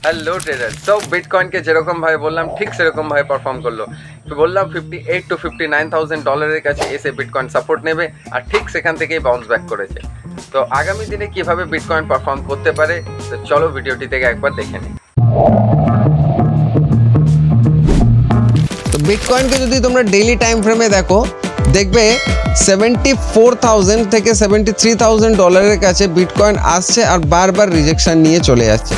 Hello tedder. So বিটকয়েনকে যেরকম ভাবে বললাম ঠিক সেরকম ভাবে পারফর্ম করলো। বললাম $58,000 to $59,000 কাছে এসে বিটকয়েন সাপোর্ট নেবে, আর ঠিক সেখান থেকেই বাউন্স ব্যাক করেছে। তো আগামী দিনে কিভাবে বিটকয়েন পারফর্ম করতে পারে, তো চলো ভিডিওটি থেকে একবার দেখে নিই। তো বিটকয়েনকে যদি তোমরা ডেইলি টাইম ফ্রেমে দেখো, দেখবে 74,000 থেকে $73,000 কাছে বিটকয়েন আসছে আর বারবার রিজেকশন নিয়ে চলে যাচ্ছে।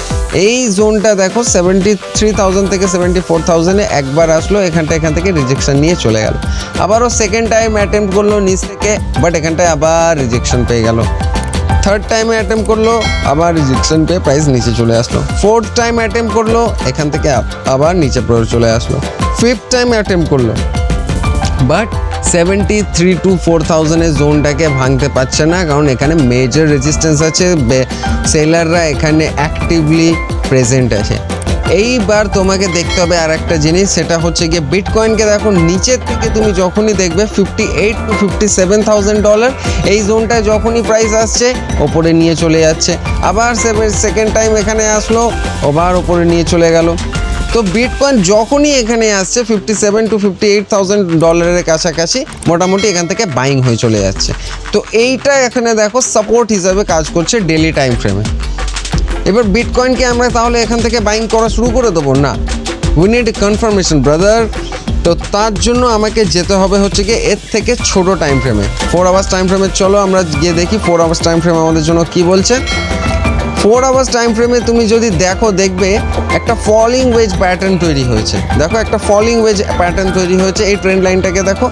এই জোনটা দেখো 73,000 থেকে 74,000 একবার আসলো, এখান থেকে রিজেকশন নিয়ে চলে গেল। আবারও সেকেন্ড টাইম অ্যাটেম্প্ট করলো নিচ থেকে, বাট এখানটায় আবার রিজেকশন পেয়ে গেল। থার্ড টাইমে অ্যাটেম্প্ট করলো, আবার রিজেকশন পেয়ে প্রাইস নিচে চলে আসলো। ফোর্থ টাইম অ্যাটেম্প্ট করলো, এখান থেকে আবার নিচে চলে আসলো। ফিফথ টাইম অ্যাটেম্প্ট করলো, বাট 73 to 4,000 জোনটাকে ভাঙতে পারছে না, কারণ এখানে মেজর রেজিস্ট্যান্স আছে, সেলাররা এখানে অ্যাক্টিভলি প্রেজেন্ট আছে। এইবার তোমাকে দেখতে হবে আর একটা জিনিস, সেটা হচ্ছে গিয়ে বিটকয়েনকে দেখো নিচের থেকে তুমি যখনই দেখবে $58,000 to $57,000 এই জোনটায় যখনই প্রাইস আসছে ওপরে নিয়ে চলে যাচ্ছে। আবার সেকেন্ড টাইম এখানে আসলো, আবার ওপরে নিয়ে চলে গেল। তো বিটকয়েন যখনই এখানে আসছে $57,000 to $58,000 কাছাকাছি মোটামুটি এখান থেকে বাইং হয়ে চলে যাচ্ছে। তো এইটা এখানে দেখো সাপোর্ট হিসাবে কাজ করছে ডেলি টাইম ফ্রেমে। এবার বিটকয়েনকে আমরা তাহলে এখান থেকে বাইং করা শুরু করে দেবো না, উই নিড কনফার্মেশন ব্রাদার। তো তার জন্য আমাকে যেতে হবে হচ্ছে গিয়ে এর থেকে ছোট টাইম ফ্রেমে, 4 আওয়ার্স টাইম ফ্রেমে। চলো আমরা গিয়ে দেখি 4 আওয়ার্স টাইম ফ্রেম আমাদের জন্য কি বলছে। 4 আওয়ার্স টাইম ফ্রেমে তুমি যদি দেখো, দেখবে একটা ফলিং ওয়েজ প্যাটার্ন তৈরি হয়েছে। দেখো একটা ফলিং ওয়েজ প্যাটার্ন তৈরি হয়েছে। এই ট্রেন্ড লাইনটাকে দেখো,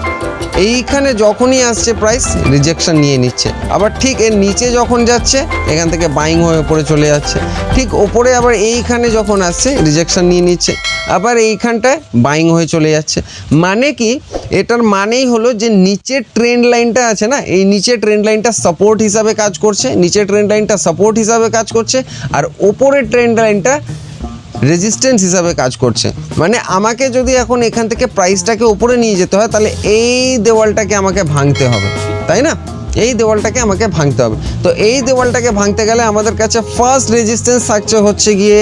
এইখানে যখনই আসছে প্রাইস রিজেকশন নিয়ে নিচ্ছে, আবার ঠিক এর নিচে যখন যাচ্ছে এখান থেকে বাইং হয়ে ওপরে চলে যাচ্ছে, ঠিক ওপরে আবার এইখানে যখন আসছে রিজেকশন নিয়ে নিচ্ছে, আবার এইখানটায় বাইং হয়ে চলে যাচ্ছে। মানে কি, এটার মানেই হলো যে নিচের ট্রেন্ড লাইনটা আছে না, এই নিচের ট্রেন্ড লাইনটা সাপোর্ট হিসাবে কাজ করছে, নিচের ট্রেন্ড লাইনটা সাপোর্ট হিসাবে কাজ করছে, আর ওপরের ট্রেন্ড লাইনটা রেজিস্ট্যান্স হিসাবে কাজ করছে। মানে আমাকে যদি এখন এখান থেকে প্রাইসটাকে উপরে নিয়ে যেতে হয়, তাহলে এই দেওয়ালটাকে আমাকে ভাঙতে হবে, তাই না? এই দেওয়ালটাকে আমাকে ভাঙতে হবে। তো এই দেওয়ালটাকে ভাঙতে গেলে আমাদের কাছে ফার্স্ট রেজিস্ট্যান্স থাকছে হচ্ছে গিয়ে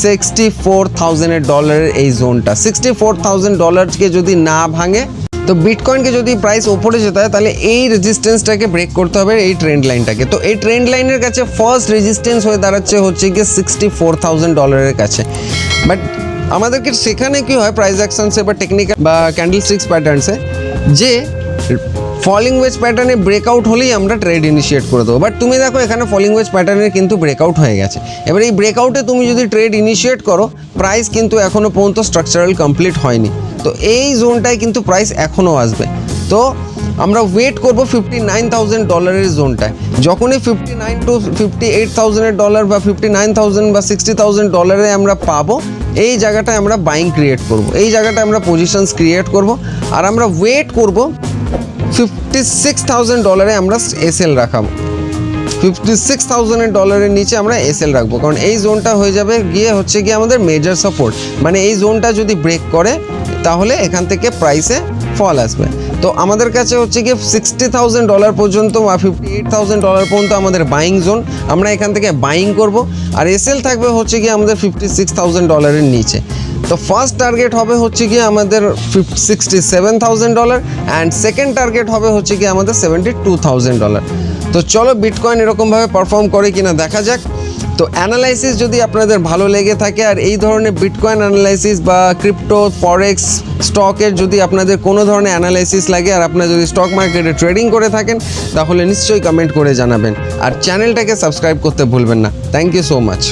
$64,000 এই জোনটা। $64,000কে যদি না ভাঙে, তো বিটকয়েনকে যদি প্রাইস ওপরে যেতে হয়, তাহলে এই রেজিস্ট্যান্সটাকে ব্রেক করতে হবে, এই ট্রেন্ড লাইনটাকে। তো এই ট্রেন্ড লাইনের কাছে ফার্স্ট রেজিস্ট্যান্স হয়ে দাঁড়াচ্ছে হচ্ছে গিয়ে $64,000 কাছে। বাট আমাদেরকে সেখানে কি হয়, প্রাইস অ্যাকশনসে বা টেকনিক্যাল বা ক্যান্ডেল স্টিক্স প্যাটার্নসে, যে ফলিং ওয়েজ প্যাটার্নে ব্রেকআউট হলেই আমরা ট্রেড ইনিশিয়েট করে দেবো। বাট তুমি দেখো এখানে ফলিং ওয়েজ প্যাটার্নের কিন্তু ব্রেকআউট হয়ে গেছে। এবার এই ব্রেকআউটে তুমি যদি ট্রেড ইনিশিয়েট করো, প্রাইস কিন্তু এখনও পর্যন্ত স্ট্রাকচারাল কমপ্লিট হয়নি। তো এই জোনটায় কিন্তু প্রাইস এখনও আসবে। তো আমরা ওয়েট করবো $59,000 জোনটায়। যখনই $59,000 to $58,000 বা $59,000 বা $60,000 আমরা পাবো, এই জায়গাটায় আমরা বাইং ক্রিয়েট করব, এই জায়গাটায় আমরা পজিশনস ক্রিয়েট করব, আর আমরা ওয়েট করব $56,000 আমরা এসএল রাখাবো। $56,000 নিচে আমরা এসএল রাখবো, কারণ এই জোনটা হয়ে যাবে গিয়ে হচ্ছে গিয়ে আমাদের মেজর সাপোর্ট। মানে এই জোনটা যদি ব্রেক করে, তাহলে এখান থেকে প্রাইসে ফল আসবে। তো আমাদের কাছে হচ্ছে গিয়ে $60,000 পর্যন্ত বা $58,000 পর্যন্ত আমাদের বাইং জোন, আমরা এখান থেকে বাইং করব। আর এসএল থাকবে হচ্ছে গিয়ে আমাদের $56,000 নিচে। তো ফার্স্ট টার্গেট হবে হচ্ছে গিয়ে আমাদের $67,000 অ্যান্ড সেকেন্ড টার্গেট হবে হচ্ছে গিয়ে আমাদের $72,000। তো চলো বিটকয়েন এরকমভাবে পারফর্ম করে কিনা দেখা যাক। তো অ্যানালাইসিস যদি আপনাদের ভালো লেগে থাকে, আর এই ধরনের বিটকয়েন অ্যানালাইসিস বা ক্রিপ্টো, ফরেক্স, স্টকের যদি আপনাদের কোনো ধরনের অ্যানালাইসিস লাগে, আর আপনারা যদি স্টক মার্কেটে ট্রেডিং করে থাকেন, তাহলে নিশ্চয়ই কমেন্ট করে জানাবেন, আর চ্যানেলটাকে সাবস্ক্রাইব করতে ভুলবেন না। Thank you so much.